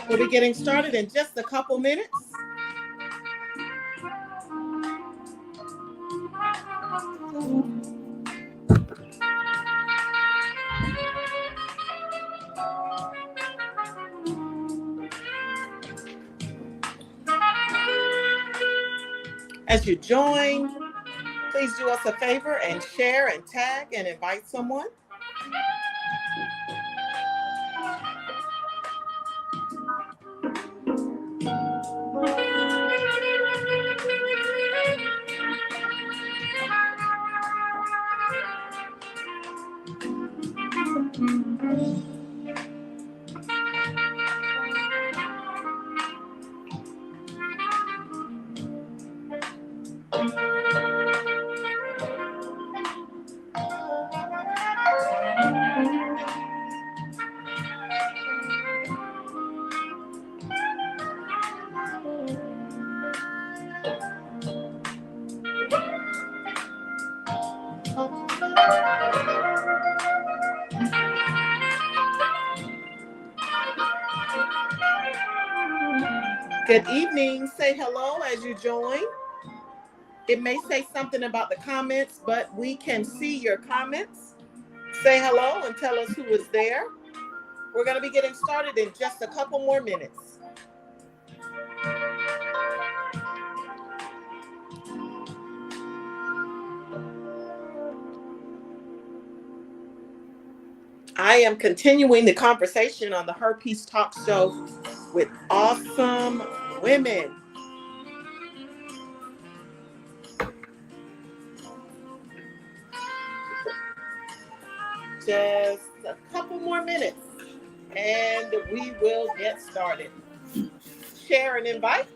We'll be getting started in just a couple minutes. As you join, please do us a favor and share and tag and invite someone. Good evening. Say hello as you join. It may say something about the comments, but we can see your comments. Say hello and tell us who is there. We're going to be getting started in just a couple more minutes. I am continuing the conversation on the Her Peace Talk Show with awesome women. Just a couple more minutes and we will get started. Share and invite.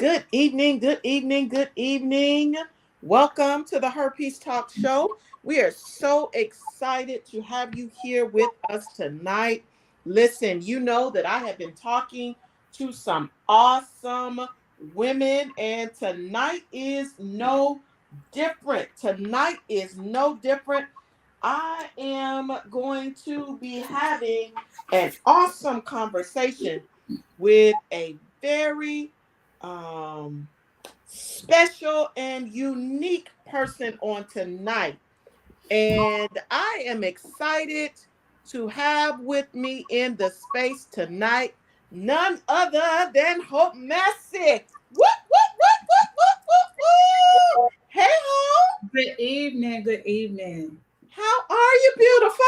Good evening, good evening, good evening. Welcome to the Her Peace Talk Show. We are so excited to have you here with us tonight. Listen, you know that I have been talking to some awesome women, and tonight is no different. Tonight is no different. I am going to be having an awesome conversation with a very um, special and unique person on tonight. And I am excited to have with me in the space tonight none other than Hope Massey. Woo! Hey, Hope. Good evening. Good evening. How are you, beautiful?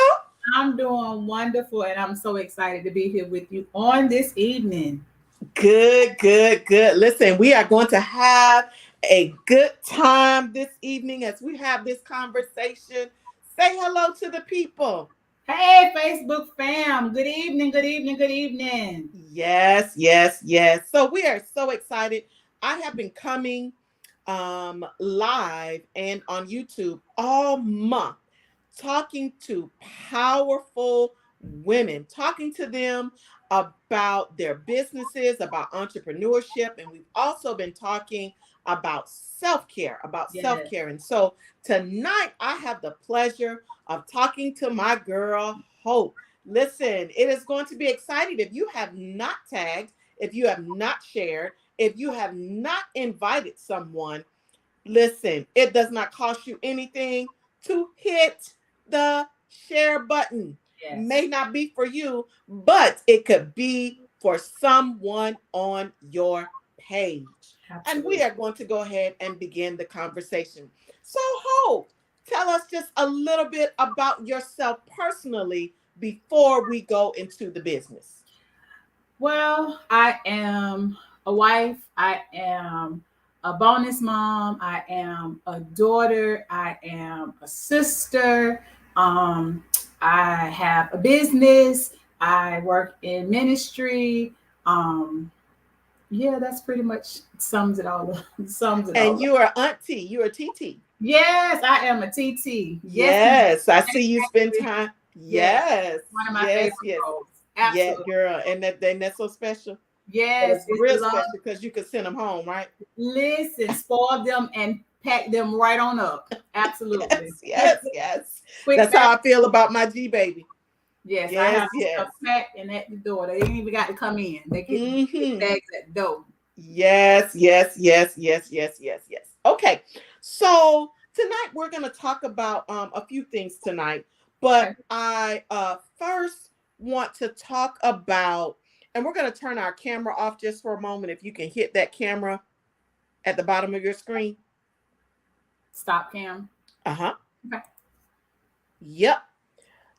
I'm doing wonderful and I'm so excited to be here with you on this evening. Good, good, good. Listen, we are going to have a good time this evening as we have this conversation. Say hello to the people. Hey, Facebook fam. Good evening. Good evening. Good evening. Yes, yes, yes. So we are so excited. I have been coming live and on YouTube all month talking to powerful women, talking to them about their businesses, about entrepreneurship, and we've also been talking about self-care, Yes. And so tonight I have the pleasure of talking to my girl Hope. Listen, it is going to be exciting. If you have not tagged, if you have not shared, if you have not invited someone, listen, it does not cost you anything to hit the share button. Yes. May not be for you, but it could be for someone on your page. Absolutely. And we are going to go ahead and begin the conversation. So, Hope, tell us just a little bit about yourself personally before we go into the business. Well, I am a wife. I am a bonus mom. I am a daughter. I am a sister. Um, I have a business. I work in ministry. Um, Yeah, that's pretty much sums it all up. Sums it And all up. you are auntie, you're a TT. Yes, I am a TT. Yes, Yes, I see you spend exactly. time. Yes, Yes, one of my yes, favorite yes. roles. Yeah, Absolutely. girl. And that's so special. That is Yes, it's real love. special because you could send them home, right? Listen, spoil them and pack them right on up. Absolutely. Yes, yes, yes. Quick That's back. how I feel about my G baby. Yes, I Yes, have yes. stuff packed and at the door. They ain't even got to come in. They get the Hmm. bags at the door. Yes, yes, yes, yes, yes, yes, yes. Okay. So tonight we're gonna talk about a few things tonight, but Okay. I first want to talk about, and we're gonna turn our camera off just for a moment. If you can hit that camera at the bottom of your screen. Stop cam. Uh-huh. Okay. Yep.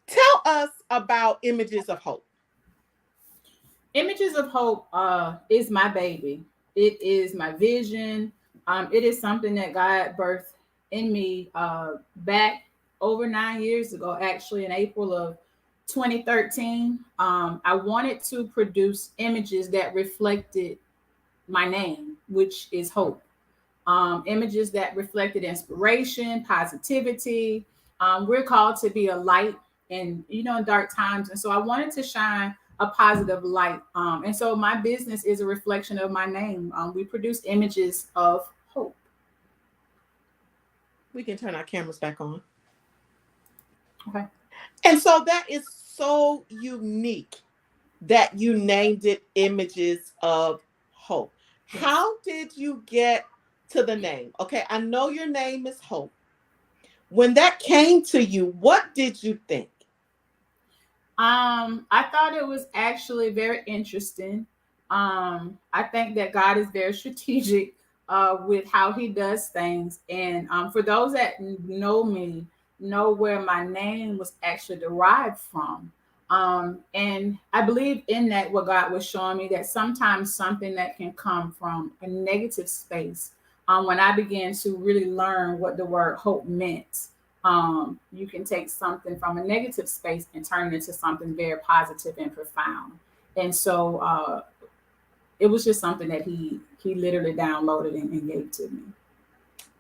Tell us about Images of Hope. Images of Hope is my baby. It is my vision. It is something that God birthed in me back over 9 years ago, actually in April of 2013. I wanted to produce images that reflected my name, which is hope. Images that reflected inspiration, positivity. We're called to be a light in dark times, and so I wanted to shine a positive light. And so my business is a reflection of my name. We produce images of hope. We can turn our cameras back on. Okay. And so that is so unique that you named it Images of Hope. Yes. How did you get to the name? Okay, I know your name is Hope. When that came to you, what did you think? I thought it was actually very interesting. I think that God is very strategic with how He does things, and for those that know me, know where my name was actually derived from. And I believe in that what God was showing me that sometimes something that can come from a negative space. When I began to really learn what the word hope meant, you can take something from a negative space and turn it into something very positive and profound. And so it was just something that he He literally downloaded it and gave it to me.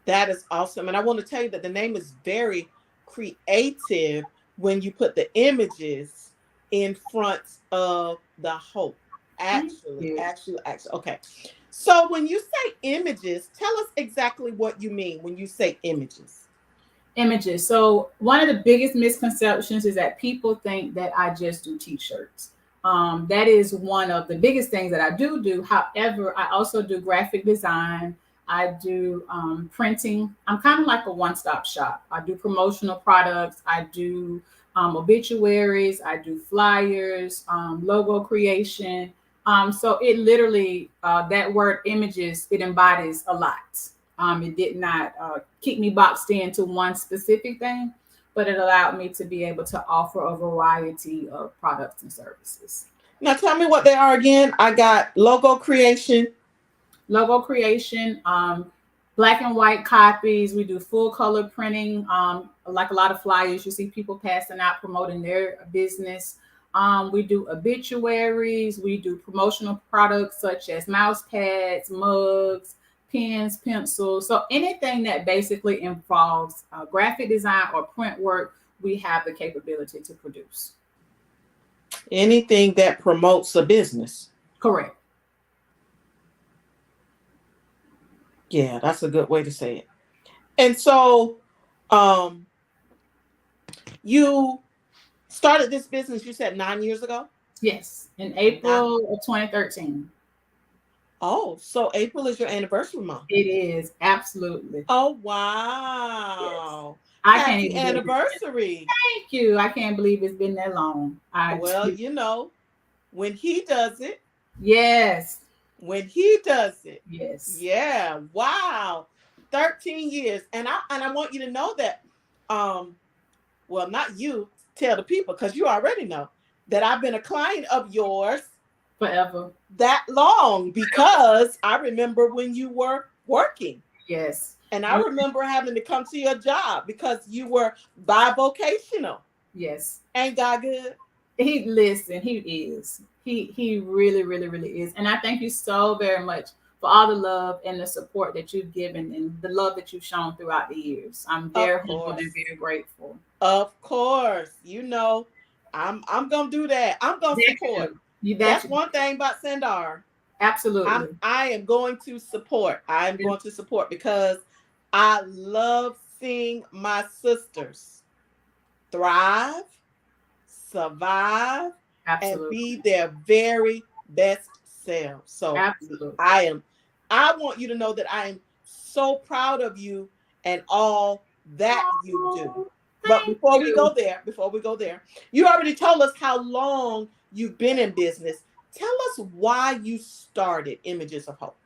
That is awesome. And I want to tell you that the name is very creative when you put the images in front of the hope. Thank Actually, you. actually, actually. Okay. So when you say images, tell us exactly what you mean when you say images. Images. So one of the biggest misconceptions is that people think that I just do t-shirts. That is one of the biggest things that I do. However, I also do graphic design. I do printing. I'm kind of like a one-stop shop. I do promotional products. I do obituaries. I do flyers, logo creation. So it literally, that word images, it embodies a lot. It did not keep me boxed into one specific thing, but it allowed me to be able to offer a variety of products and services. Now tell me what they are again. I got logo creation. Logo creation, black and white copies. We do full color printing, like a lot of flyers you see people passing out promoting their business. We do obituaries. We do promotional products such as mouse pads, mugs, pens, pencils. So anything that basically involves graphic design or print work, we have the capability to produce. Anything that promotes a business. Correct. Yeah, that's a good way to say it. And so, um, you started this business, you said 9 years ago? Yes, in Not, April of 2013. oh, so April is your anniversary month. It is absolutely. Oh, Yes. wow. I can't Happy even believe it. anniversary. Thank you. I can't believe it's been that long. Well, you know, when he does it, Yes. when he does it, Yes. yeah, wow. 13 years. And I want you to know that well, not you, tell the people because you already know that I've been a client of yours Forever. that long because I remember when you were working. Yes. And I remember having to come to your job because you were bivocational. Yes. Ain't God good? He listen, he is. He really, really, really is. And I thank you so very much for all the love and the support that you've given and the love that you've shown throughout the years. I'm Of very humble course. and very grateful. Of course. You know, I'm gonna do that. I'm gonna That support. you That's that you one thing about Sandar. absolutely. I am going to support. I am going to support because I love seeing my sisters thrive, survive, and Absolutely. be their very best selves. So Absolutely. I want you to know that I am so proud of you and all that you do. But Thank you. before we go there, you already told us how long you've been in business. Tell us why you started Images of Hope.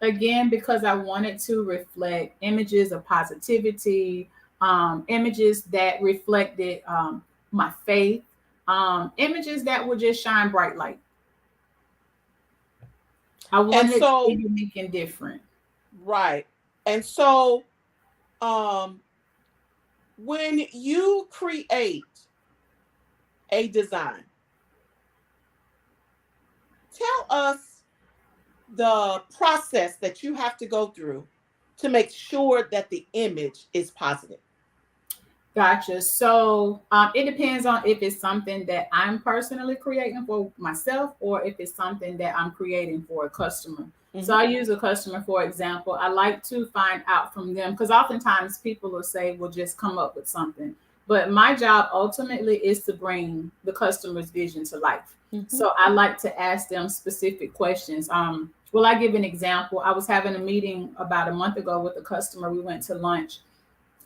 Again, because I wanted to reflect images of positivity, images that reflected my faith, images that would just shine bright light. I And wanted it to be so, unique and different. right. And so, um, when you create a design, tell us the process that you have to go through to make sure that the image is positive. Gotcha. So it depends on if it's something that I'm personally creating for myself or if it's something that I'm creating for a customer. So Mm-hmm. I use a customer, for example. I like to find out from them because oftentimes people will say, well, just come up with something. But my job ultimately is to bring the customer's vision to life. Mm-hmm. So I like to ask them specific questions. Well, I give an example. I was having a meeting about a month ago with a customer. We went to lunch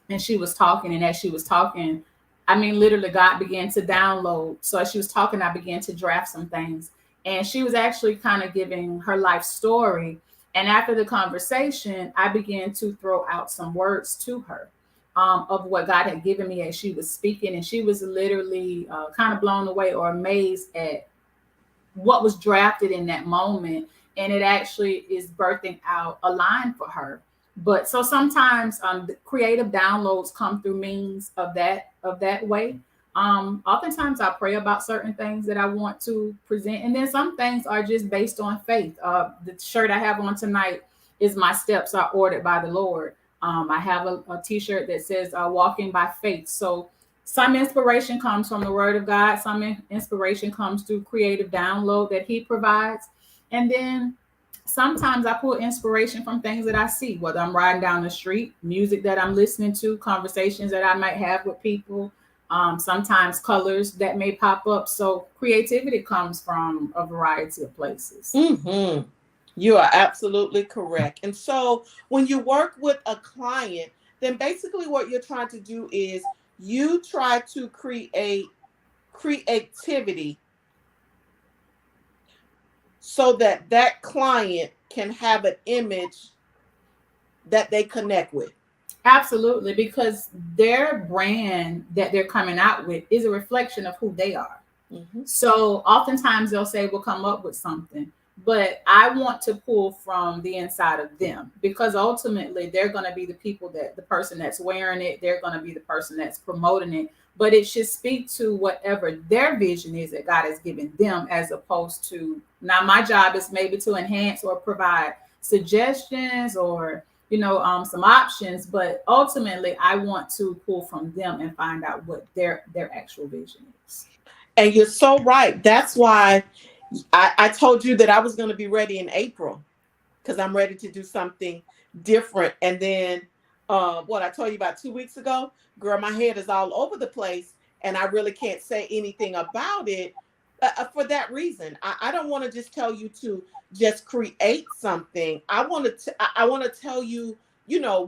and she was talking, and as she was talking, I mean, literally God began to download. So as she was talking, I began to draft some things, and she was actually kind of giving her life story. And after the conversation, I began to throw out some words to her, of what God had given me as she was speaking, and she was literally kind of blown away or amazed at what was drafted in that moment, and it actually is birthing out a line for her. But so sometimes the creative downloads come through means of that way. Oftentimes I pray about certain things that I want to present, and then some things are just based on faith. The shirt I have on tonight is "My steps are ordered by the Lord." I have a T-shirt that says "Walking by Faith." So some inspiration comes from the Word of God. Some inspiration comes through creative download that He provides, and then sometimes I pull inspiration from things that I see, whether I'm riding down the street, music that I'm listening to, conversations that I might have with people, sometimes colors that may pop up. So creativity comes from a variety of places. Mm-hmm. You are absolutely correct. And so when you work with a client, then basically what you're trying to do is you try to create creativity so that that client can have an image that they connect with. Absolutely, because their brand that they're coming out with is a reflection of who they are. Mm-hmm. So oftentimes they'll say, we'll come up with something, but I want to pull from the inside of them, because ultimately they're going to be the people that the person that's wearing it, they're going to be the person that's promoting it. But it should speak to whatever their vision is that God has given them, as opposed to, now my job is maybe to enhance or provide suggestions or some options, but ultimately I want to pull from them and find out what their actual vision is. And you're so right. That's why I told you that I was going to be ready in April, because I'm ready to do something different. And then what I told you about 2 weeks ago, girl, my head is all over the place and I really can't say anything about it for that reason. I don't want to just tell you to just create something. I want to tell you,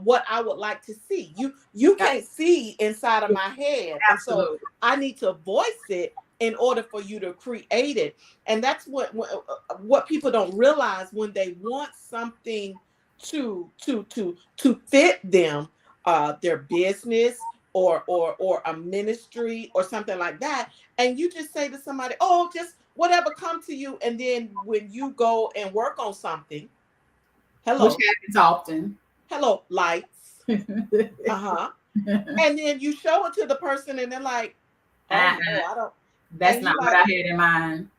what I would like to see. You can't see inside of my head. And so Absolutely. I need to voice it in order for you to create it. And that's what people don't realize when they want something to fit them, their business or a ministry or something like that. And you just say to somebody, oh, just whatever come to you. And then when you go and work on something, Which hello, happens often. hello, lights. Uh-huh. And then you show it to the person and they're like, oh no, I don't. That's And you not what like, I had in mind.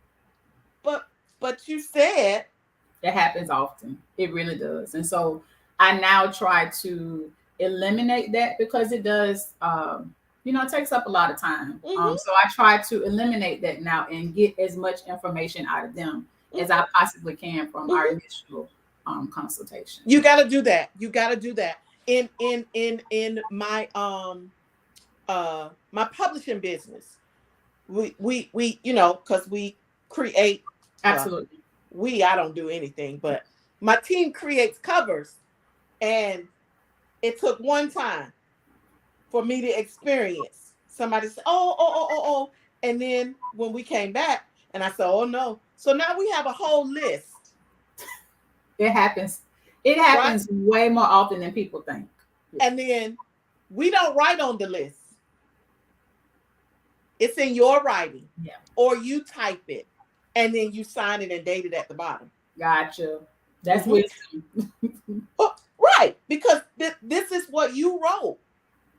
but you said. That happens often. It really does. And so I now try to eliminate that, because it does, it takes up a lot of time. Mm-hmm. So I try to eliminate that now and get as much information out of them as I possibly can from our initial consultation. You got to do that. You got to do that. In my my publishing business, we because we create. Absolutely. I don't do anything, but my team creates covers, and it took one time for me to experience somebody say, oh, and then when we came back, and I said, oh no, so now we have a whole list. It happens. It happens way more often than people think. And then we don't write on the list. It's in your writing. Yeah. Or you type it and then you sign it and date it at the bottom. Gotcha. That's wisdom. Right. Because this is what you wrote.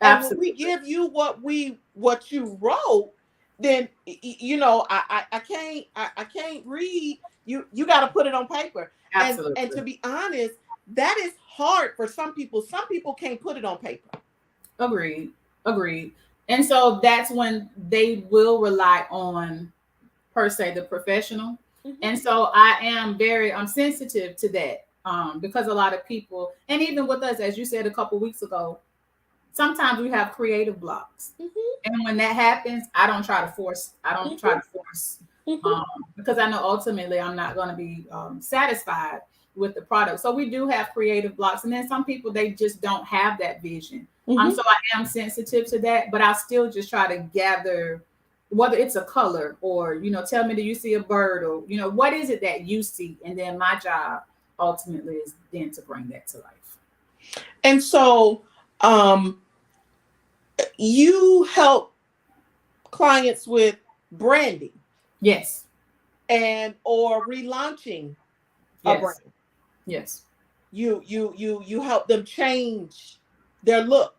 And when we give you what you wrote, then I can't read. You got to put it on paper. Absolutely. And to be honest, that is hard for some people. Some people can't put it on paper. Agreed. And so that's when they will rely on, per se, the professional. Mm-hmm. And so I'm sensitive to that, because a lot of people, and even with us, as you said a couple weeks ago, sometimes we have creative blocks. Mm-hmm. And when that happens, I don't try to force, because I know ultimately I'm not going to be satisfied with the product. So we do have creative blocks. And then some people, they just don't have that vision. Mm-hmm. So I am sensitive to that, but I still just try to gather, whether it's a color or, tell me, do you see a bird, or, what is it that you see? And then my job ultimately is then to bring that to life. And so you help clients with branding. Yes. Or relaunching a brand. Yes. You help them change their look.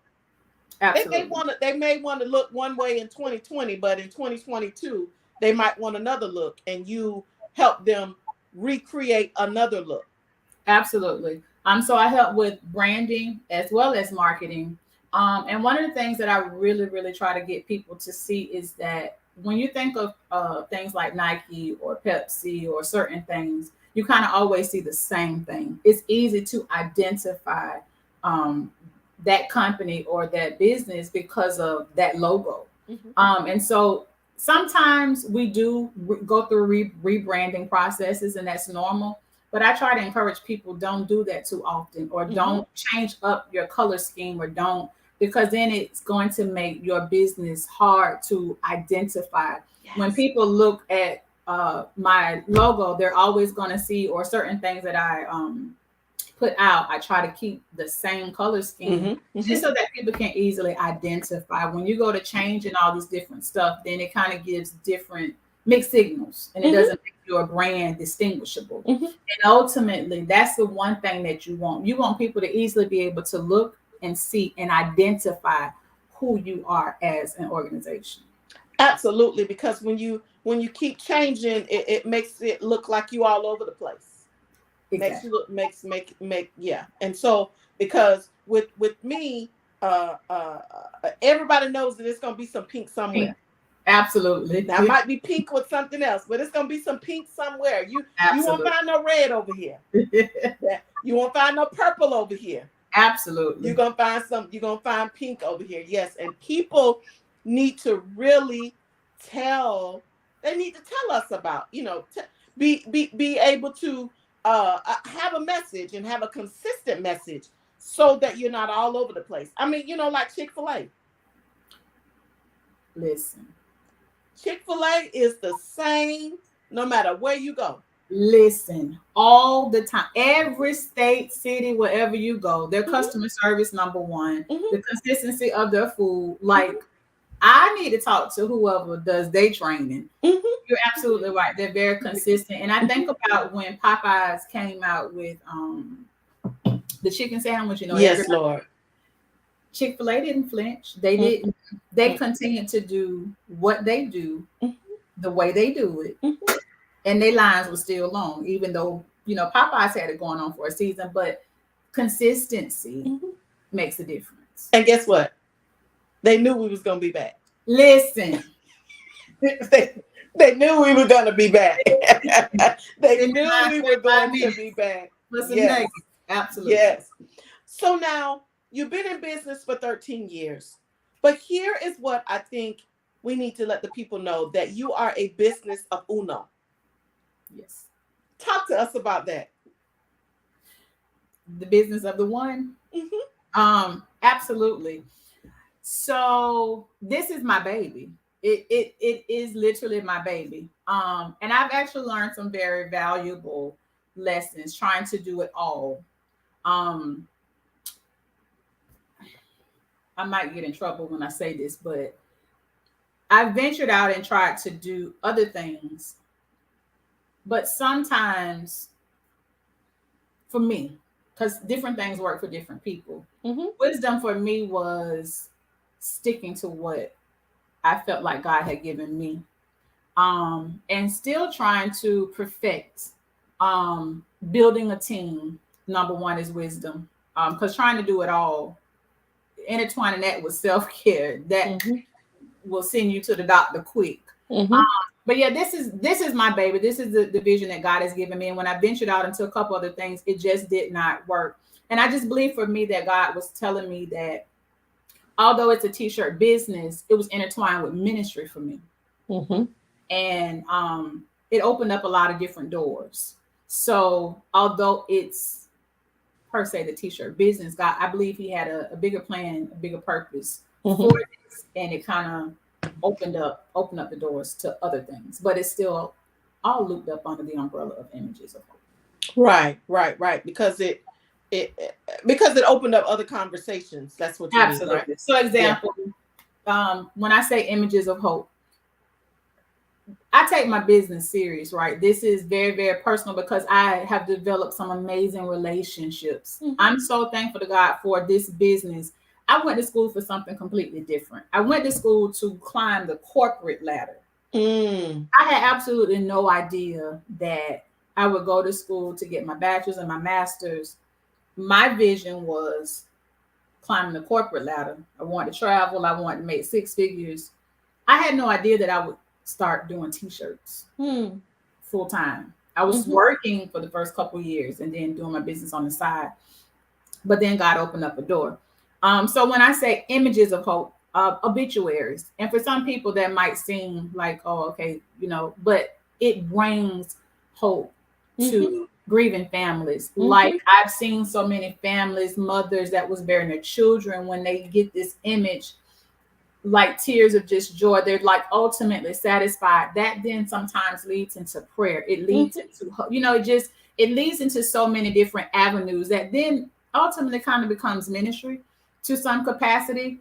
Absolutely. They may want to look one way in 2020, but in 2022 they might want another look, and you help them recreate another look. Absolutely. So I help with branding as well as marketing. And one of the things that I really, really try to get people to see is that when you think of things like Nike or Pepsi or certain things, you kind of always see the same thing. It's easy to identify um, that company or that business because of that logo. And so sometimes we do go through rebranding processes, and that's normal. But I try to encourage people, don't do that too often, or don't change up your color scheme, or don't, because then it's going to make your business hard to identify. Yes. When people look at my logo, they're always going to see, or certain things that I put out, I try to keep the same color scheme just so that people can easily identify. When you go to change and all this different stuff, then it kind of gives different mixed signals, and it doesn't make your brand distinguishable. And ultimately, that's the one thing that you want. You want people to easily be able to look and see and identify who you are as an organization. Absolutely, because when you keep changing, it makes it look like you all over the place. Exactly. Makes you look make yeah. And so because with me, everybody knows that it's gonna be some pink somewhere. Pink. Absolutely. Now it might be pink with something else, but it's gonna be some pink somewhere. You won't find no red over here. You won't find no purple over here. Absolutely. You're gonna find pink over here. Yes. And people need to really tell us about, be able to have a message and have a consistent message so that you're not all over the place. I mean, like Chick-fil-A. Listen. Chick-fil-A is the same no matter where you go. Listen, all the time, every state, city, wherever you go, their customer service number one, the consistency of their food. Like, I need to talk to whoever does their training. You're absolutely right. They're very consistent. And I think about when Popeyes came out with the chicken sandwich, Yes, Lord. Chick-fil-A didn't flinch. They didn't. They continued to do what they do the way they do it. And their lines were still long, even though, Popeyes had it going on for a season, but consistency makes a difference. And guess what? They knew we was going to be back. Listen. They knew we were going to be back. They knew we were going to be back. Yes. Absolutely. Yes. So now, you've been in business for 13 years. But here is what I think we need to let the people know, that you are a business of uno. Yes. Talk to us about that. The business of the one? Absolutely. So this is my baby. It is literally my baby. And I've actually learned some very valuable lessons trying to do it all. I might get in trouble when I say this, but I ventured out and tried to do other things. But sometimes, for me, because different things work for different people, wisdom for me was sticking to what I felt like God had given me, and still trying to perfect building a team. Number one is wisdom, because trying to do it all, intertwining that with self-care, that will send you to the doctor quick. But yeah, this is my baby. This is the vision that God has given me. And when I ventured out into a couple other things, it just did not work. And I just believe for me that God was telling me that although it's a t-shirt business, it was intertwined with ministry for me. And it opened up a lot of different doors. So although it's per se the t-shirt business, God, I believe he had a bigger plan, a bigger purpose for this. And it kind of opened up the doors to other things. But it's still all looped up under the umbrella of Images of Hope. Right. Because it opened up other conversations. That's what you mean, right? So example, when I say Images of Hope, I take my business serious, right? This is very, very personal because I have developed some amazing relationships. I'm so thankful to God for this business. I went to school for something completely different. I went to school to climb the corporate ladder. I had absolutely no idea that I would go to school to get my bachelor's and my master's. My vision was climbing the corporate ladder. I wanted to travel. I wanted to make six figures. I had no idea that I would start doing t-shirts full time. I was working for the first couple of years and then doing my business on the side. But then God opened up a door. So when I say images of hope, obituaries, and for some people that might seem like, oh, okay, but it brings hope to grieving families. Like I've seen so many families, mothers that was bearing their children, when they get this image, like tears of just joy, they're like ultimately satisfied. That then sometimes leads into prayer. It leads into, it leads into so many different avenues that then ultimately kind of becomes ministry to some capacity.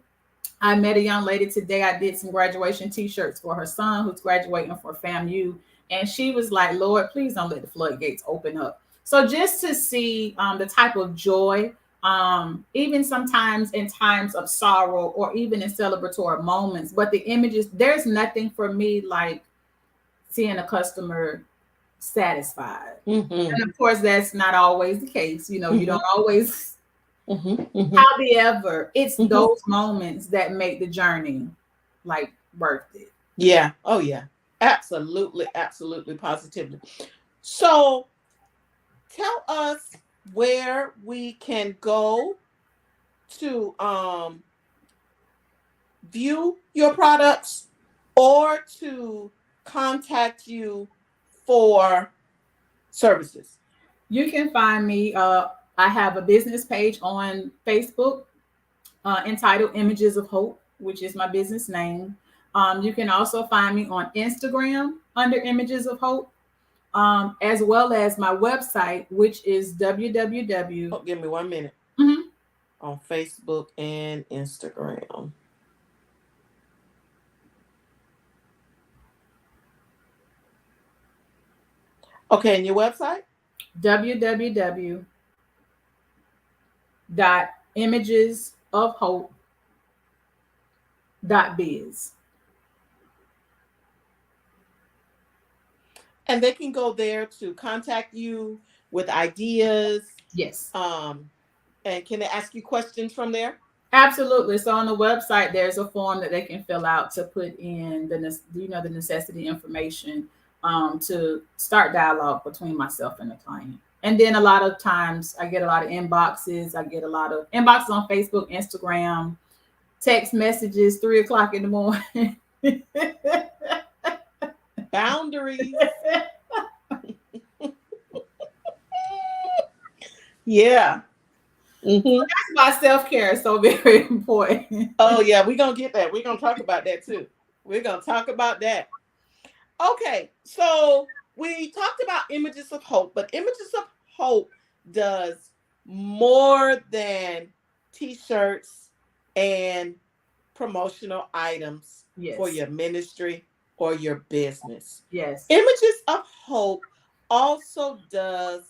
I met a young lady today. I did some graduation t-shirts for her son who's graduating for FAMU. And she was like, Lord, please don't let the floodgates open up. So just to see the type of joy, even sometimes in times of sorrow or even in celebratory moments, but the images, there's nothing for me like seeing a customer satisfied. And of course, that's not always the case. You don't always. However, it's those moments that make the journey like worth it. Yeah. Oh, yeah. Absolutely. Absolutely. Positively. So tell us where we can go to view your products or to contact you for services. You can find me. I have a business page on Facebook entitled Images of Hope, which is my business name. You can also find me on Instagram under Images of Hope, as well as my website, which is www. Oh, give me 1 minute. On Facebook and Instagram. Okay, and your website? www.imagesofhope.biz. And they can go there to contact you with ideas. Yes. And can they ask you questions from there? Absolutely. So on the website, there's a form that they can fill out to put in the necessity information to start dialogue between myself and the client. And then a lot of times I get a lot of inboxes. I get a lot of inboxes on Facebook, Instagram, text messages, 3:00 in the morning. Boundaries. Yeah. That's why self-care is so very important. Oh, yeah. We're going to get that. We're going to talk about that too. We're going to talk about that. Okay. So we talked about Images of Hope, but Images of Hope does more than t-shirts and promotional items for your ministry or your business. Yes. Images of Hope also does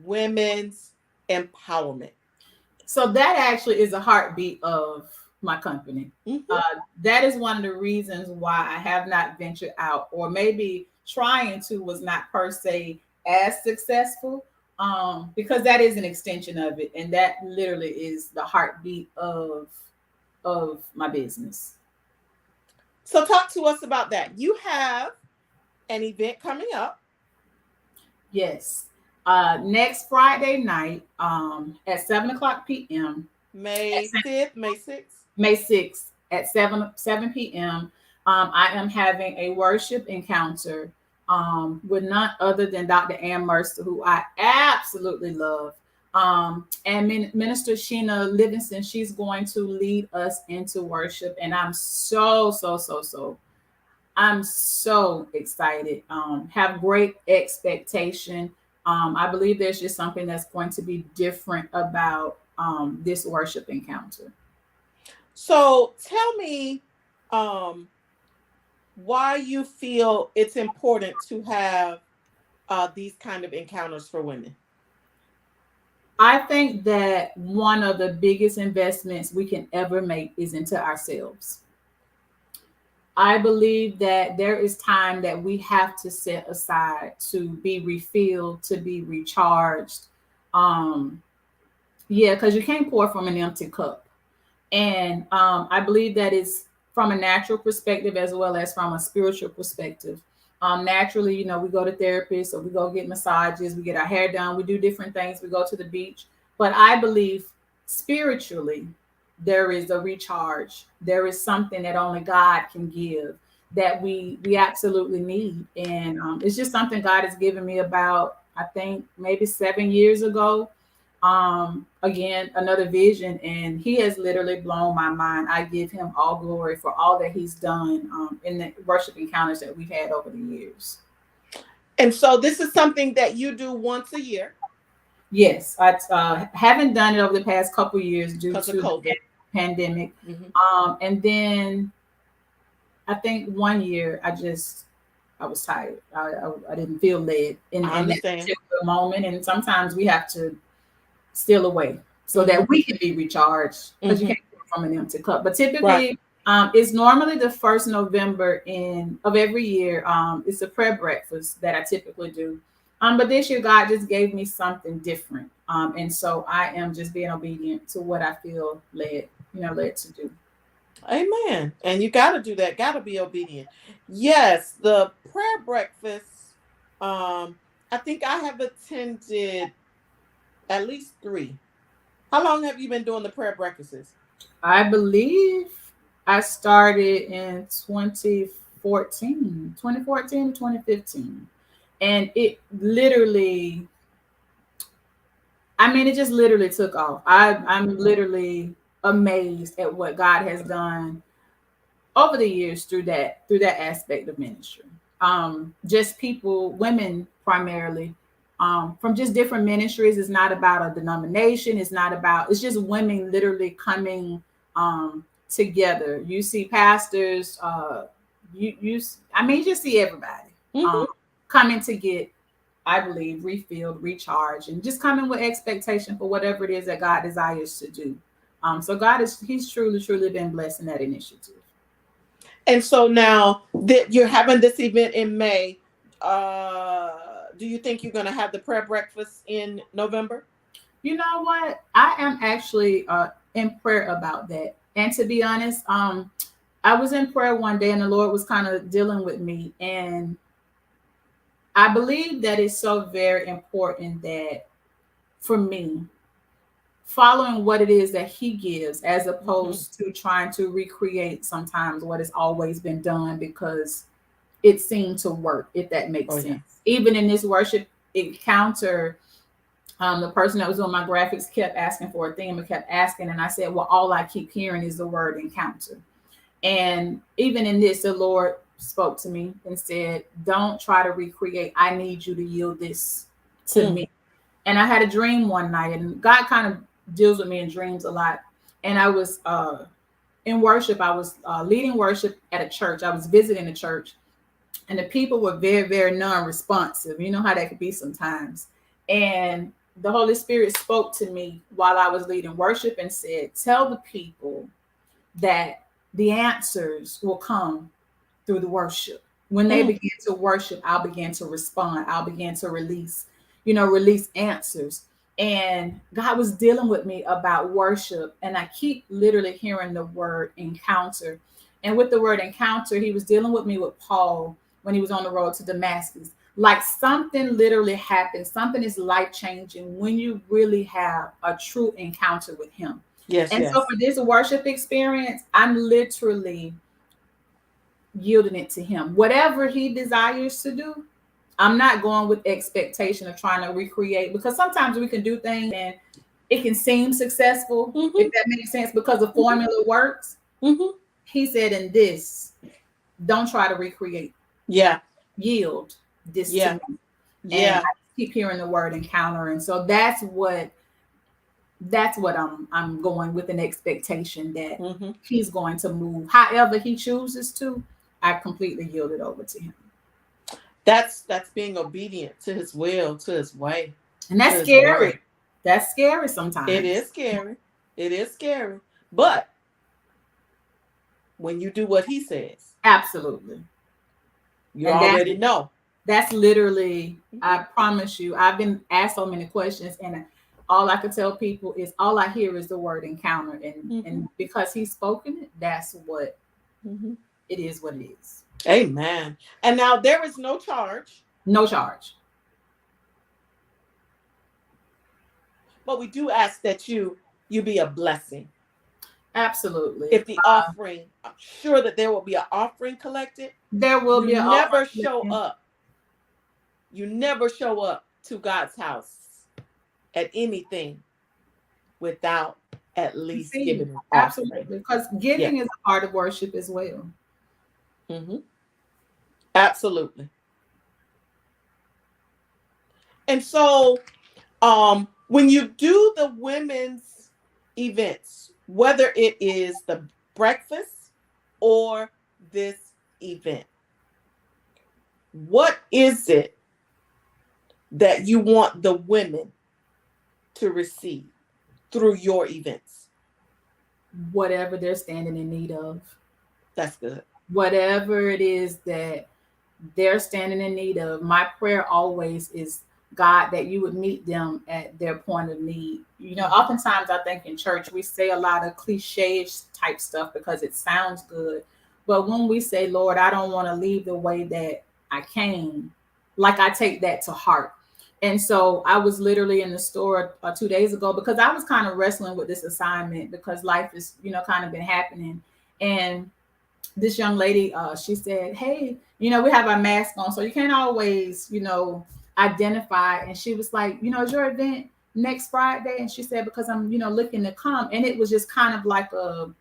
women's empowerment. So that actually is a heartbeat of my company. That is one of the reasons why I have not ventured out, or maybe trying to was not per se as successful, because that is an extension of it. And that literally is the heartbeat of my business. So talk to us about that. You have an event coming up. Yes. Next Friday night at 7:00 p.m. May 5th, May 6th. May 6th at 7 p.m. I am having a worship encounter with none other than Dr. Ann Mercer, who I absolutely love. And Minister Sheena Livingston, she's going to lead us into worship. And I'm so excited. Have great expectation. I believe there's just something that's going to be different about this worship encounter. So tell me why you feel it's important to have these kind of encounters for women. I think that one of the biggest investments we can ever make is into ourselves. I believe that there is time that we have to set aside to be refilled, to be recharged. Um, yeah, because you can't pour from an empty cup. And I believe that is from a natural perspective as well as from a spiritual perspective. Naturally, we go to therapists or we go get massages, we get our hair done, we do different things, we go to the beach. But I believe spiritually, there is a recharge. There is something that only God can give that we absolutely need. And it's just something God has given me about, I think, maybe 7 years ago. Again, another vision, and he has literally blown my mind. I give him all glory for all that he's done in the worship encounters that we've had over the years. And so this is something that you do once a year. Yes, I haven't done it over the past couple of years due Because of to the COVID. pandemic. Mhm. And then I think one year I was tired. I didn't feel led in I that understand. particular moment, and sometimes we have to steal away so Mhm. that we can be recharged, because you Mhm. can't pour from an empty cup. But typically, Right. it's normally the first November of every year. It's a prayer breakfast that I typically do. But this year, God just gave me something different. And so I am just being obedient to what I feel led to do. Amen. And you got to do that. Got to be obedient. Yes, the prayer breakfast. I think I have attended at least 3. How long have you been doing the prayer breakfasts? I believe I started in 2014 to 2015. And it just literally took off. I'm literally amazed at what God has done over the years through that aspect of ministry. Just people, women primarily, from just different ministries. It's not about a denomination. It's just women literally coming together. You see pastors, you just see everybody Mhm. coming to get, I believe, refilled, recharged, and just coming with expectation for whatever it is that God desires to do. So He's truly, truly been blessing that initiative. And so now that you're having this event in May, do you think you're going to have the prayer breakfast in November? You know what? I am actually in prayer about that. And to be honest, I was in prayer one day and the Lord was kind of dealing with me. And I believe that it's so very important that for me, following what it is that He gives, as opposed to trying to recreate sometimes what has always been done because it seemed to work, if that makes Oh, yeah. sense. Even in this worship encounter, the person that was doing my graphics kept asking for a theme and kept asking. And I said, well, all I keep hearing is the word encounter. And even in this, the Lord spoke to me and said, don't try to recreate. I need you to yield this to me. And I had a dream one night, and God kind of deals with me in dreams a lot. And I was in worship. I was leading worship at a church. I was visiting a church, and the people were very, very non-responsive. You know how that could be sometimes. And the Holy Spirit spoke to me while I was leading worship and said, tell the people that the answers will come through the worship. When they begin to worship, I'll begin to respond. I'll begin to release answers. And God was dealing with me about worship. And I keep literally hearing the word encounter. And with the word encounter, He was dealing with me with Paul when he was on the road to Damascus. Like something literally happens. Something is life changing when you really have a true encounter with Him. Yes. And so for this worship experience, I'm literally yielding it to Him. Whatever He desires to do, I'm not going with expectation of trying to recreate, because sometimes we can do things and it can seem successful, if that makes sense, because the formula works. He said in this, don't try to recreate. Yeah. Yield this Yeah. to me. Yeah. And I keep hearing the word encounter. And so that's what I'm going with, an expectation that He's going to move however He chooses to. I completely yield it over to Him. That's being obedient to His will, to His way. And that's scary. That's scary sometimes. It is scary. It is scary. But when you do what he says, Absolutely. you And already know. that's literally, I promise you, I've been asked so many questions, and all I could tell people is all I hear is the word encounter. And because he's spoken it, that's what it is, what it is. Amen. And now there is no charge. No charge. But we do ask that you be a blessing. Absolutely. If the offering, I'm sure that there will be an offering collected. There will be You an never show up. You never show up to God's house at anything without at least giving an offering. Absolutely. Because giving is a part of worship as well. Absolutely. And so when you do the women's events, whether it is the breakfast or this event, what is it that you want the women to receive through your events? Whatever they're standing in need of. That's good. Whatever it is that they're standing in need of, my prayer always is, God, that you would meet them at their point of need. You know, oftentimes I think in church we say a lot of cliche type stuff because it sounds good. But when we say, Lord, I don't want to leave the way that I came, like I take that to heart. And so I was literally in the store 2 days ago because I was kind of wrestling with this assignment because life is, you know, kind of been happening. And this young lady, she said, hey, you know, we have our mask on, so you can't always, you know, identify. And she was like, you know, is your event next Friday? And she said, because I'm, you know, looking to come. And it was just kind of like a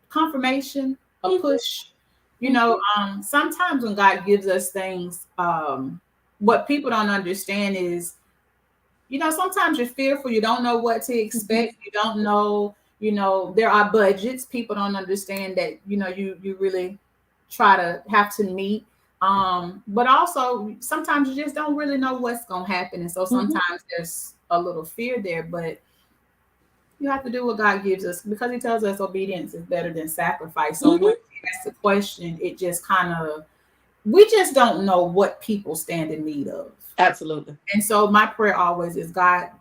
confirmation, a push. You know, sometimes when God gives us things, what people don't understand is, you know, sometimes you're fearful. You don't know what to expect. You don't know, you know, there are budgets. People don't understand that, you know, you really try to have to meet. But also sometimes you just don't really know what's going to happen. And so sometimes there's a little fear there, but you have to do what God gives us because he tells us obedience is better than sacrifice. So when that's the question, it just kind of, we just don't know what people stand in need of. Absolutely. And so my prayer always is, God,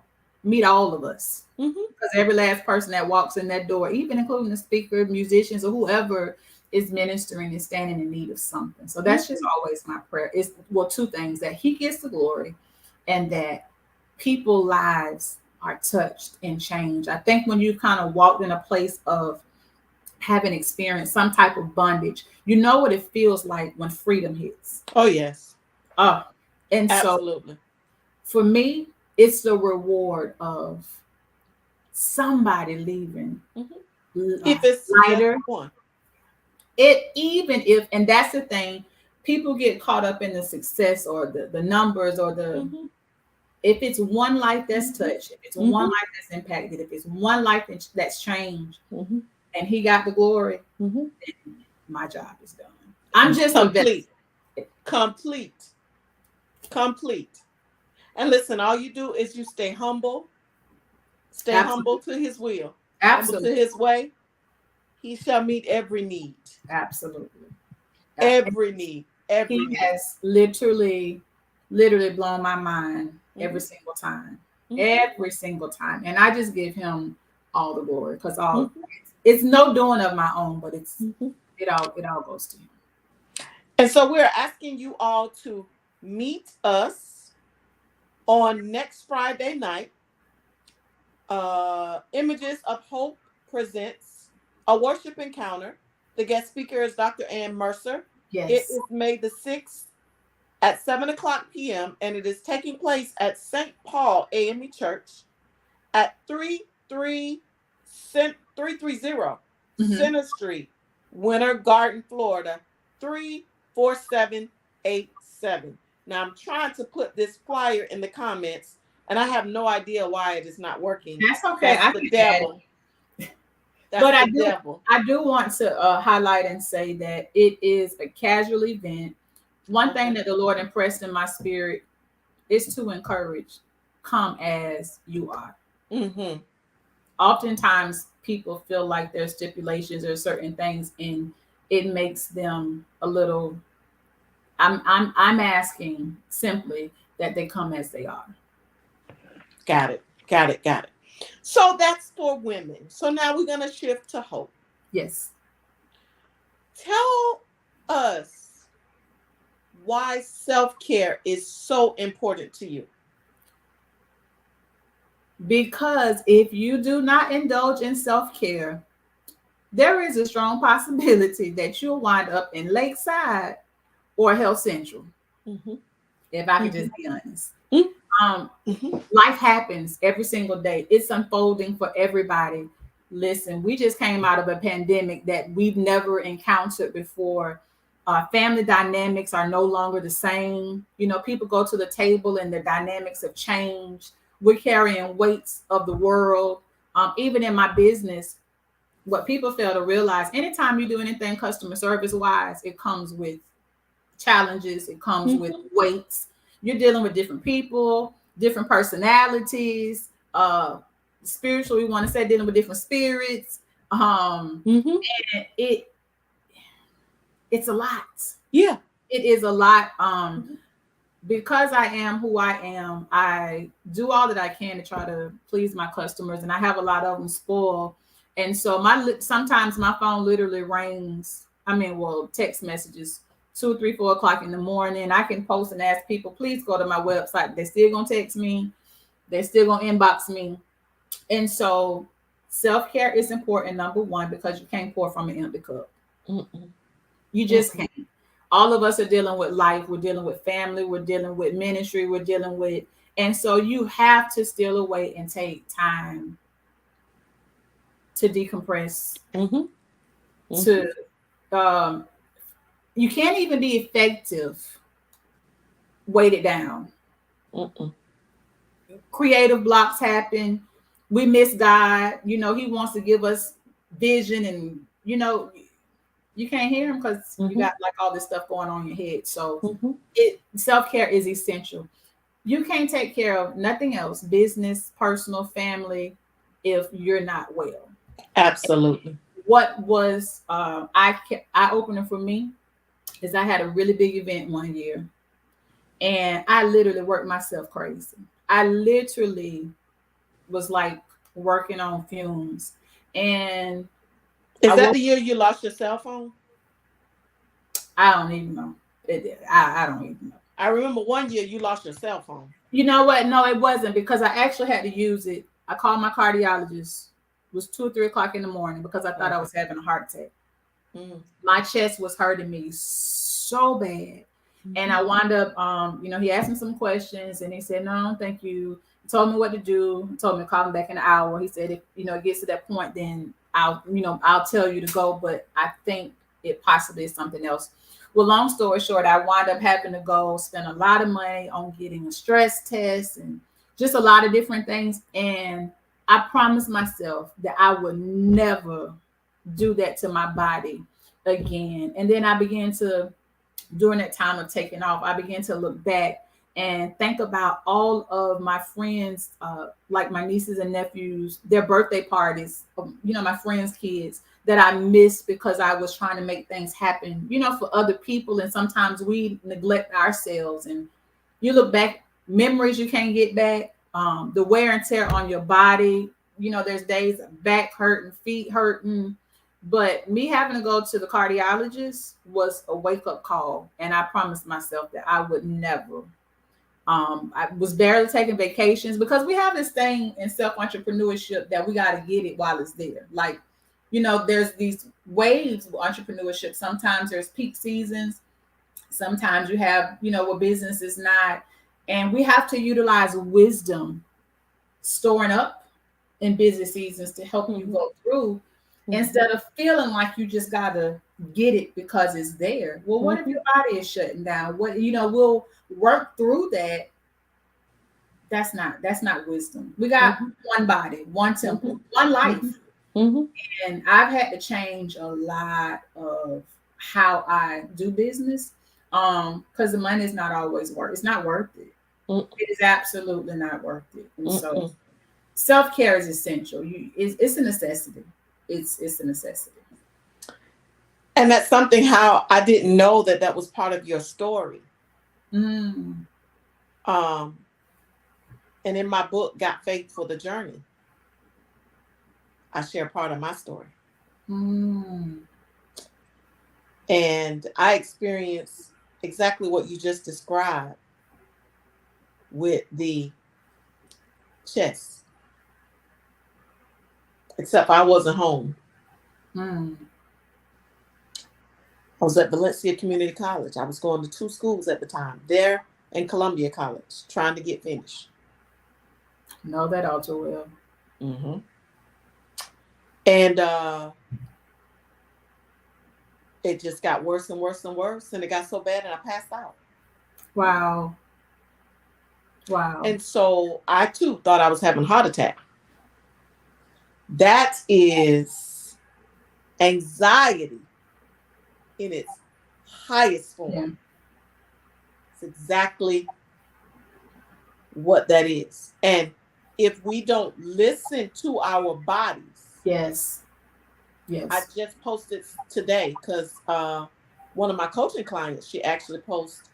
meet all of us. Because every last person that walks in that door, even including the speaker, musicians, or whoever is ministering, is standing in need of something. So that's just always my prayer. It's, well, two things: that he gets the glory and that people's lives are touched and changed. I think when you kind of walked in a place of having experienced some type of bondage, you know what it feels like when freedom hits. Oh, yes. And absolutely. So for me, it's the reward of somebody leaving. If it's lighter, one. It even if, and that's the thing, people get caught up in the success or the numbers or the if it's one life that's touched, if it's one life that's impacted, if it's one life that's changed, and he got the glory, then my job is done. I'm just complete. And listen, all you do is you stay humble. Stay humble to his will. Humble to his way. He shall meet every need. Absolutely. Every need. He has literally blown my mind every single time. Every single time. And I just give him all the glory because it's no doing of my own, but it's it all goes to him. And so we're asking you all to meet us on next Friday night. Images of Hope presents a worship encounter. The guest speaker is Dr. Ann Mercer. Yes. It is May the 6th at 7:00 p.m. and it is taking place at St. Paul AME Church at 330 Center Street, Winter Garden, Florida, 34787. Now I'm trying to put this flyer in the comments and I have no idea why it is not working. That's okay. That's the devil. That's but the devil. I do want to highlight and say that it is a casual event. One thing that the Lord impressed in my spirit is to encourage. come as you are. Mm-hmm. Oftentimes people feel like there's stipulations or certain things, and it makes them a little. I'm asking simply that they come as they are. Got it. Got it. Got it. So that's for women. So now we're going to shift to Hope. Yes. Tell us why self care is so important to you. Because if you do not indulge in self-care, there is a strong possibility that you'll wind up in Lakeside or Health Central, Mm-hmm. if I could Mm-hmm. just be honest. Mm-hmm. Um, life happens every single day. It's unfolding for everybody. Listen, we just came out of a pandemic that we've never encountered before. Family dynamics are no longer the same. You know, people go to the table and the dynamics have changed. We're carrying weights of the world. Even in my business, what people fail to realize, anytime you do anything customer service wise, it comes with challenges, it comes with weights. You're dealing with different people, different personalities, spiritual, we want to say, dealing with different spirits. Mm-hmm. And it's a lot. Yeah. It is a lot. Mm-hmm. Because I am who I am, I do all that I can to try to please my customers, and I have a lot of them spoiled. And so sometimes my phone literally rings. I mean, well, text messages 2, 3, 4 o'clock in the morning. I can post and ask people, please go to my website. They're still gonna text me. They're still gonna inbox me. And so self-care is important, number one, because you can't pour from an empty cup. Mm-mm. You just can't. All of us are dealing with life. We're dealing with family. We're dealing with ministry. We're dealing with, and so you have to steal away and take time to decompress. Mm-hmm. To you can't even be effective weighted down. Mm-mm. Creative blocks happen. We miss God. You know, He wants to give us vision, and you can't hear Him because you got like all this stuff going on in your head. So self-care is essential. You can't take care of nothing else, business, personal, family, if you're not well. Absolutely. What was eye opener for me is I had a really big event one year, and I literally worked myself crazy. I literally was like working on fumes, and Is that the year you lost your cell phone? I don't even know. I don't even know. I remember one year you lost your cell phone. You know what? No, it wasn't, because I actually had to use it. I called my cardiologist. It was 2 or 3 o'clock in the morning because I thought I was having a heart attack. My chest was hurting me so bad. And I wound up, he asked me some questions, and he said, no, thank you. He told me what to do. He told me to call him back in an hour. He said, if, it gets to that point, then I'll tell you to go. But I think it possibly is something else. Well, long story short, I wound up having to go spend a lot of money on getting a stress test and just a lot of different things. And I promised myself that I would never do that to my body again. And then I began to, during that time of taking off, I began to look back and think about all of my friends, like my nieces and nephews, their birthday parties, my friends' kids that I missed because I was trying to make things happen, for other people. And sometimes we neglect ourselves, and you look back, memories you can't get back, the wear and tear on your body. There's days of back hurting, feet hurting. But me having to go to the cardiologist was a wake-up call. And I promised myself that I would never. I was barely taking vacations because we have this thing in self-entrepreneurship that we got to get it while it's there. Like, there's these waves of entrepreneurship. Sometimes there's peak seasons. Sometimes you have, where business is not. And we have to utilize wisdom storing up in busy seasons to help you go through. Instead of feeling like you just gotta get it because it's there. Well, what if your body is shutting down? We'll work through that. That's not wisdom. We got one body, one temple, one life. And I've had to change a lot of how I do business. Because the money is not always worth. It's not worth it. It is absolutely not worth it. And so Mm-mm. self-care is essential. It's a necessity. It's a necessity. And that's something how I didn't know that that was part of your story. Mm, Um, and in my book, Got Faith for the Journey, I share part of my story. mm, And I experienced exactly what you just described with the chess, except I wasn't home. mm. I was at Valencia Community College. I was going to two schools at the time, there and Columbia College, trying to get finished. Know that all too well. Mm-hmm. And it just got worse and worse and worse. And it got so bad and I passed out. Wow. Wow. And so I too thought I was having a heart attack. That is anxiety in its highest form. Yeah. It's exactly what that is. And if we don't listen to our bodies, Yes. Yes. I just posted today because one of my coaching clients, she actually posted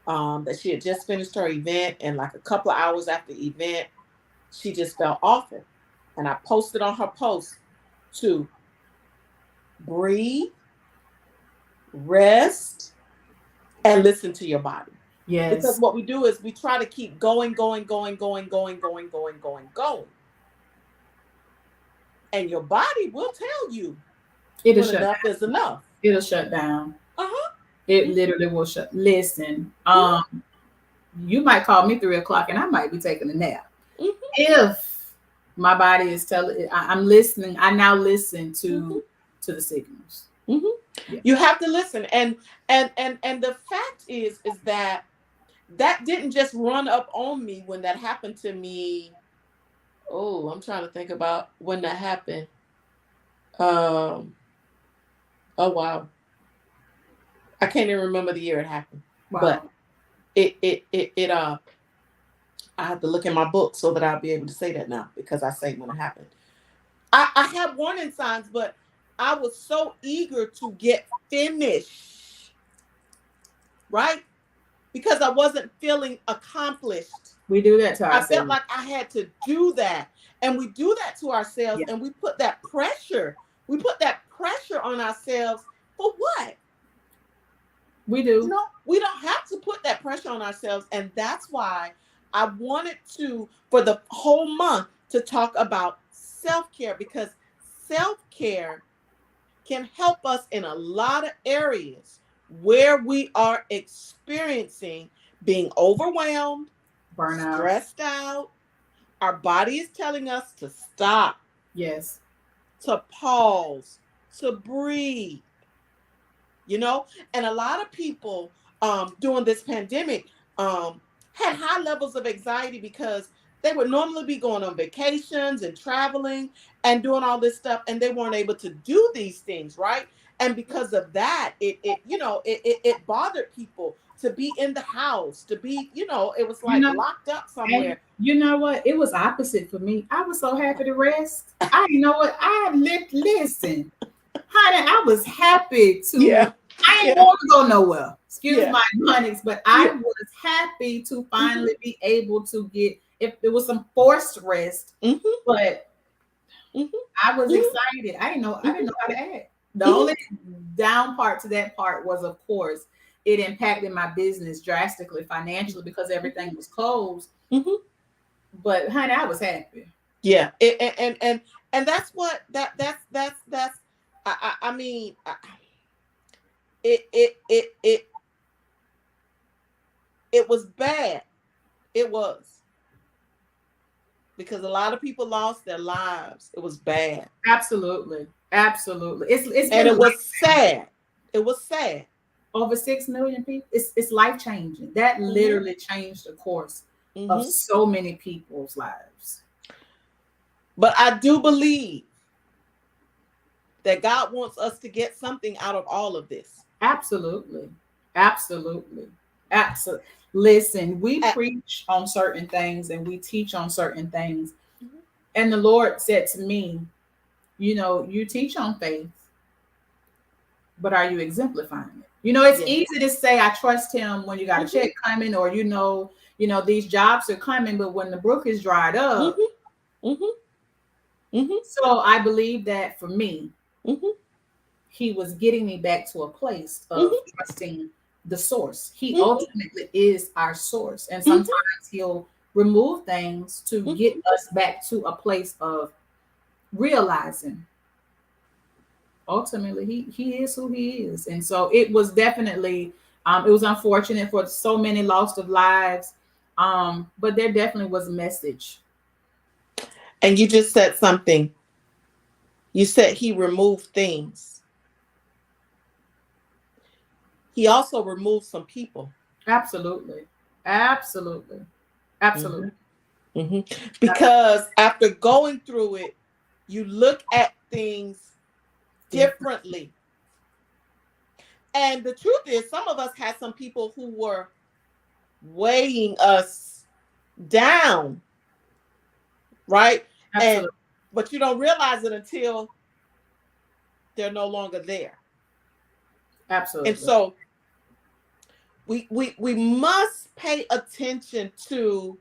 that she had just finished her event, and like a couple of hours after the event, she just felt awful. And I posted on her post to breathe, rest, and listen to your body. Yes. Because what we do is we try to keep going. And your body will tell you It'll when shut enough down. is enough. It'll shut down. Uh-huh. It literally will shut. Listen, you might call me 3 o'clock and I might be taking a nap. Mhm. If my body is telling, I'm listening. I now listen to the signals. Mhm. Yeah. You have to listen. And the fact is that didn't just run up on me when that happened to me. Oh, I'm trying to think about when that happened. Oh wow. I can't even remember the year it happened. Wow. But it I have to look in my book so that I'll be able to say that now because I say when it happened. I have warning signs, but I was so eager to get finished, right? Because I wasn't feeling accomplished. We do that to I ourselves. felt like I had to do that. And we do that to ourselves, Yeah. and we put that pressure. We put that pressure on ourselves for what? We do. You know, we don't have to put that pressure on ourselves. And that's why I wanted to, for the whole month, to talk about self-care, because self-care can help us in a lot of areas where we are experiencing being overwhelmed, Burnout. stressed out. Our body is telling us to stop, Yes. to pause, to breathe. You know, and a lot of people during this pandemic had high levels of anxiety because they would normally be going on vacations and traveling and doing all this stuff, and they weren't able to do these things, right? And because of that, it bothered people to be in the house, to be, it was like locked up somewhere. And you know what? It was opposite for me. I was so happy to rest. You know what? Listen, honey, I was happy to. Yeah. I didn't want to go nowhere. Excuse Yeah. my honeys, but I was happy to finally be able to get. If there was some forced rest, but I was excited. I didn't know how to act. The only down part to that part was, of course, it impacted my business drastically financially because everything was closed. But honey, I was happy. Yeah, and that's what that's I mean, it was bad. It was, because a lot of people lost their lives. It was bad. Absolutely. It's and it was sad. It was sad. Over 6 million people. It's life changing. That literally changed the course of so many people's lives. But I do believe that God wants us to get something out of all of this. Absolutely. Absolutely. Absolutely. Listen, we A- preach on certain things and we teach on certain things. Mhm. And the Lord said to me, you know, you teach on faith, but are you exemplifying it? You know, it's Yeah. easy to say I trust him when you got a Mhm. check coming, or these jobs are coming, but when the brook is dried up. Mhm. Mhm. Mhm. So I believe that for me, Mhm. he was getting me back to a place of Mhm. trusting the source. He Mhm. ultimately is our source. And Mhm. sometimes he'll remove things to Mhm. get us back to a place of realizing ultimately he is who he is. And so it was definitely it was unfortunate for so many lost of lives. But there definitely was a message. And you just said something. You said he removed things. He also removed some people. Absolutely. Absolutely. Absolutely. Mhm. Mhm. Because after going through it, you look at things Different. differently. And the truth is, some of us had some people who were weighing us down, right? And Absolutely. but you don't realize it until they're no longer there. And Absolutely. so we must pay attention to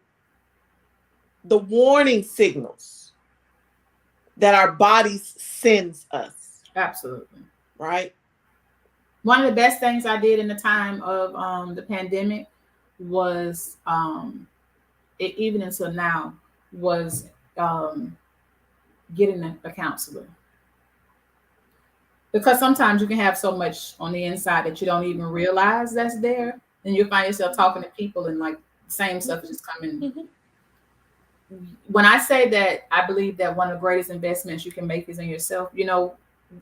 the warning signals that our bodies sends us, Absolutely. right? One of the best things I did in the time of the pandemic was even until now was um, getting a counselor, because sometimes you can have so much on the inside that you don't even realize that's there, and you find yourself talking to people and like same stuff is just coming. Mhm. When I say that, I believe that one of the greatest investments you can make is in yourself. You know,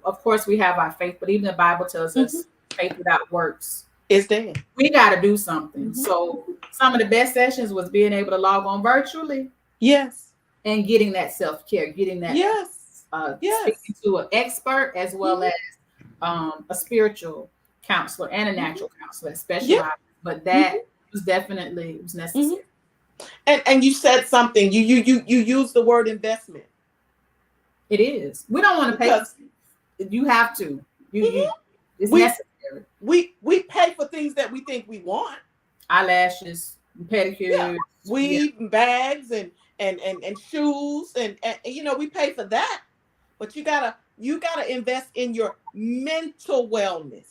of course we have our faith, but even the Bible tells Mhm. us faith without works, It's there. we got to do something. Mhm. So some of the best sessions was being able to log on virtually Yes. and getting that self-care, getting that Yes. Yes. speaking to an expert as well Mhm. as a spiritual counselor and a Mhm. natural counselor that Yeah. specialized. But Mhm. that was definitely, it was Mhm. necessary. And you said something. You used the word investment It is. We don't want to pay for because things. You have to. You mhm, it's we necessary. we pay for things that we think we want. Eyelashes, Yeah, pedicures, yeah, weave and bags and shoes and we pay for that. But you gotta invest in your mental wellness.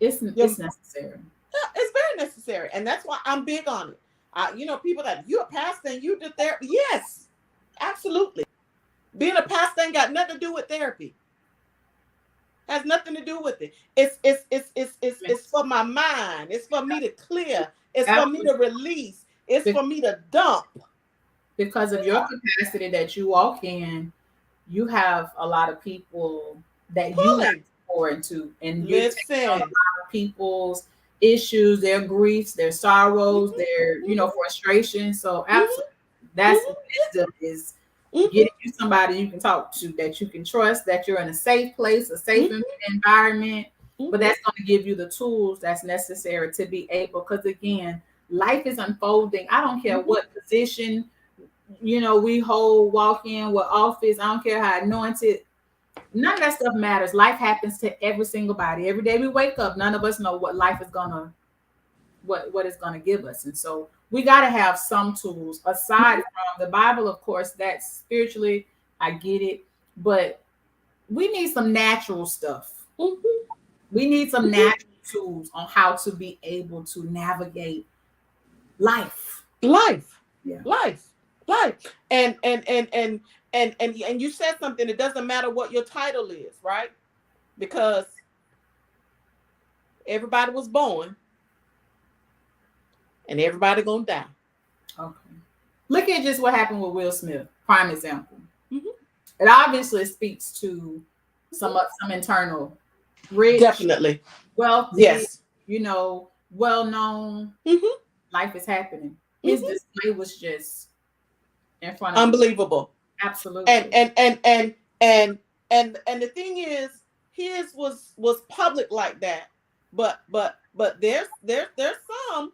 it's necessary. Yeah, it's very necessary, and that's why I'm big on it. People that you're a pastor and you did therapy. Yes, absolutely. Being a pastor ain't got nothing to do with therapy. Has nothing to do with it. It's for my mind. It's for me to clear. It's for me Absolutely. to release. It's for me to dump. Because of your capacity that you walk in, you have a lot of people that you have Pulling. to pour into, and you're taking on a Listen. lot of people's issues, their griefs, their sorrows, Mhm, their mhm, frustrations. So mhm, absolutely, that's mhm, wisdom is mhm, getting you somebody you can talk to, that you can trust, that you're in a safe place, a safe mhm, environment. But mhm, that's going to give you the tools that's necessary to be able, because again, life is unfolding. I don't care mhm, what position we hold, walk in, what office, I don't care how anointed, none of that stuff matters. Life happens to every single body. Every day we wake up, none of us know what life is gonna what it's gonna give us. And so we gotta have some tools aside from the Bible, of course, that's spiritually, I get it, but we need some natural stuff. mhm, We need some mhm. natural tools on how to be able to navigate life. Life, Yeah, life, life, and you said something. It doesn't matter what your title is, right? Because everybody was born, and everybody gonna die. okay. Look at just what happened with Will Smith, prime example. Mhm, It obviously speaks to mhm. some internal, rich, Definitely, wealthy, yes. well known. Mhm, Life is happening. His mhm. display was just in front of Unbelievable. And absolutely. and and and and and the thing is, his was public like that but there's some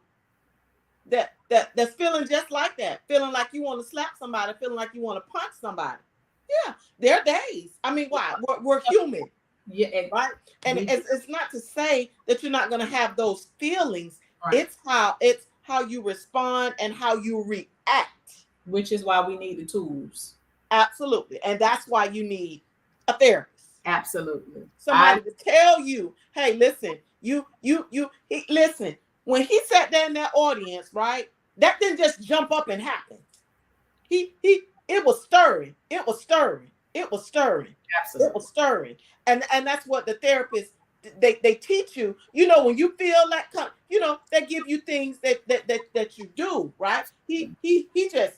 that's feeling just like that, feeling like you want to slap somebody, feeling like you want to punch somebody. Yeah, there are days. I mean, why? We're human, Yeah, right? And it's not to say that you're not going to have those feelings. right. It's how you respond and how you react. Which is why we need the tools. Absolutely, and that's why you need a therapist. Absolutely. Somebody to tell you, hey, listen, listen. When he sat there in that audience, right? That didn't just jump up and happen. It was stirring. It was stirring. It was stirring. Absolutely. It was stirring. And that's what the therapist they teach you. You know, when you feel that, you know, they give you things that you do, right? He just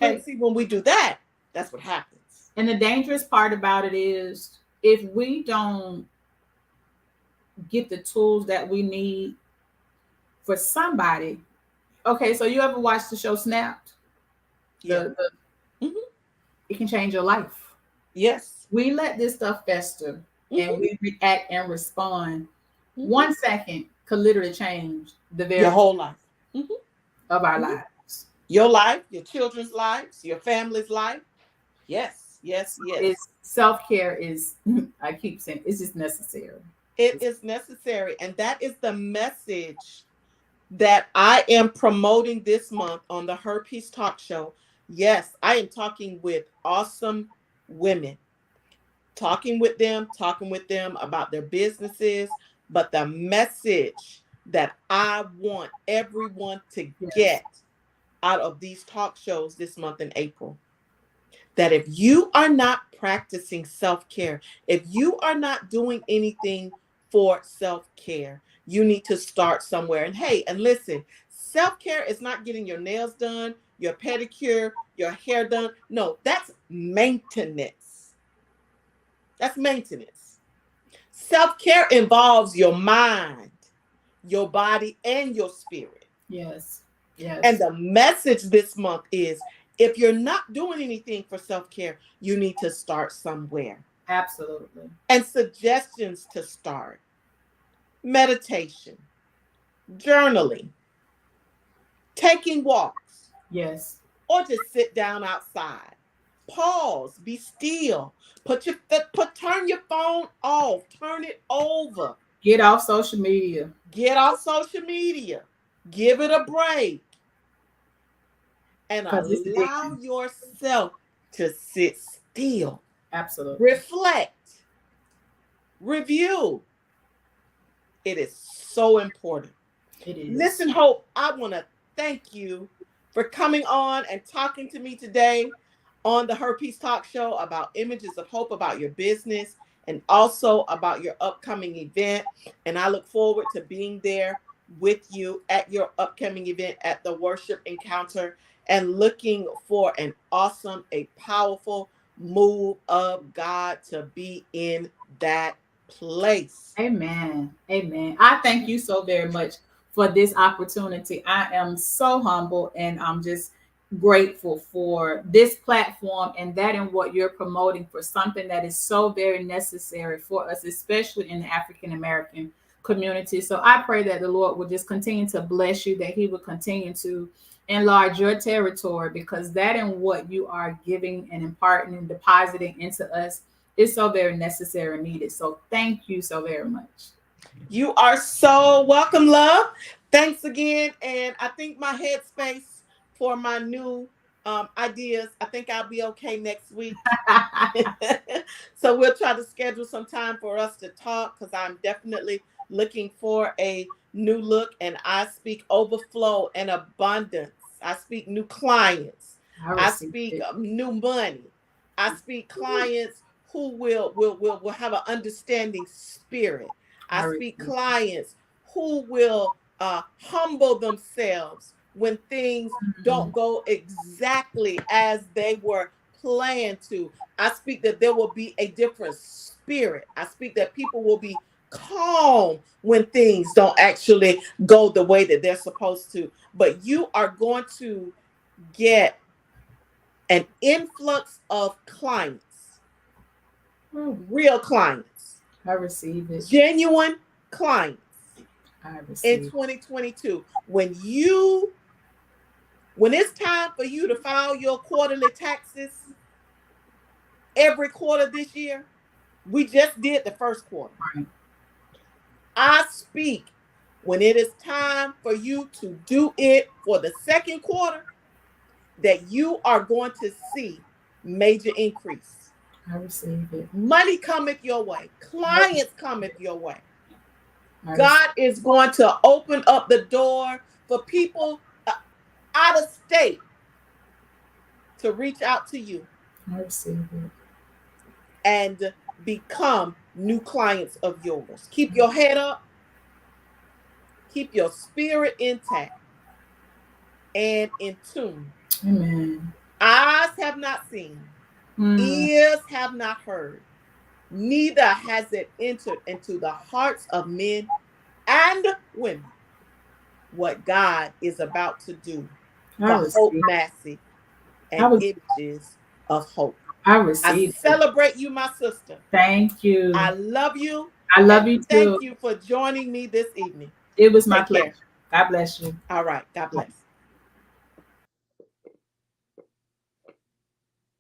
and see, when we do that, that's what happens. And the dangerous part about it is if we don't get the tools that we need for somebody. Okay, so you ever watched the show Snapped? Yeah. It can change your life. Yes. We let this stuff fester and we react and respond. 1 second could literally change your whole life of our lives. Your life, your children's lives, your family's life. Yes. It's self-care is, I keep saying, it's just necessary. It is necessary. And that is the message that I am promoting this month on the Her Peace Talk Show. Yes, I am talking with awesome women, talking with them about their businesses, but the message that I want everyone to get out of these talk shows this month in April, that if you are not practicing self-care, if you are not doing anything for self-care, you need to start somewhere. And hey, and listen, self-care is not getting your nails done, your pedicure, your hair done. No, that's maintenance. That's maintenance. Self-care involves your mind, your body, and your spirit. Yes. And the message this month is, if you're not doing anything for self-care, you need to start somewhere. Absolutely. And suggestions to start: meditation, journaling, taking walks. Yes. Or just sit down outside. Pause, be still. Turn your phone off, turn it over. Get off social media. Get off social media. Give it a break. And allow yourself to sit still. Absolutely. Reflect. Review. It is so important. It is. Listen, Hope, I want to thank you for coming on and talking to me today on the Her Peace Talk Show about Images of Hope, about your business, and also about your upcoming event. And I look forward to being there with you at your upcoming event at the Worship Encounter, and looking for an awesome, a powerful move of God to be in that place. Amen. Amen. I thank you so very much for this opportunity. I am so humble, and I'm just grateful for this platform and that and what you're promoting for something that is so very necessary for us, especially in the African American community. So I pray that the Lord will just continue to bless you, that he will continue to enlarge your territory, because that and what you are giving and imparting and depositing into us is so very necessary and needed. So thank you so very much. You are so welcome, love. Thanks again. And I think my headspace for my new ideas, I think I'll be okay next week. So we'll try to schedule some time for us to talk, because I'm definitely looking for a new look, and I speak overflow and abundance. I speak new clients. I speak new money. I speak clients who will have an understanding spirit. I speak clients who will humble themselves when things don't go exactly as they were planned to. I speak that there will be a different spirit. I speak that people will be calm when things don't actually go the way that they're supposed to. But you are going to get an influx of clients, real clients. I receive it. Genuine clients I in receive. 2022. When it's time for you to file your quarterly taxes every quarter this year, we just did the first quarter. Right. I speak when it is time for you to do it for the second quarter, that you are going to see major increase. I receive it. Money cometh your way. Clients cometh your way. I God is going to open up the door for people out of state to reach out to you receive it. and become new clients of yours. Keep your head up. Keep your spirit intact and in tune. Amen. Eyes have not seen, ears have not heard, neither has it entered into the hearts of men and women what God is about to do for Hope Massey and Images of Hope. I celebrate you, my sister. Thank you. I love you. I love you too. Thank you for joining me this evening. It was my pleasure. God bless you. All right. God bless.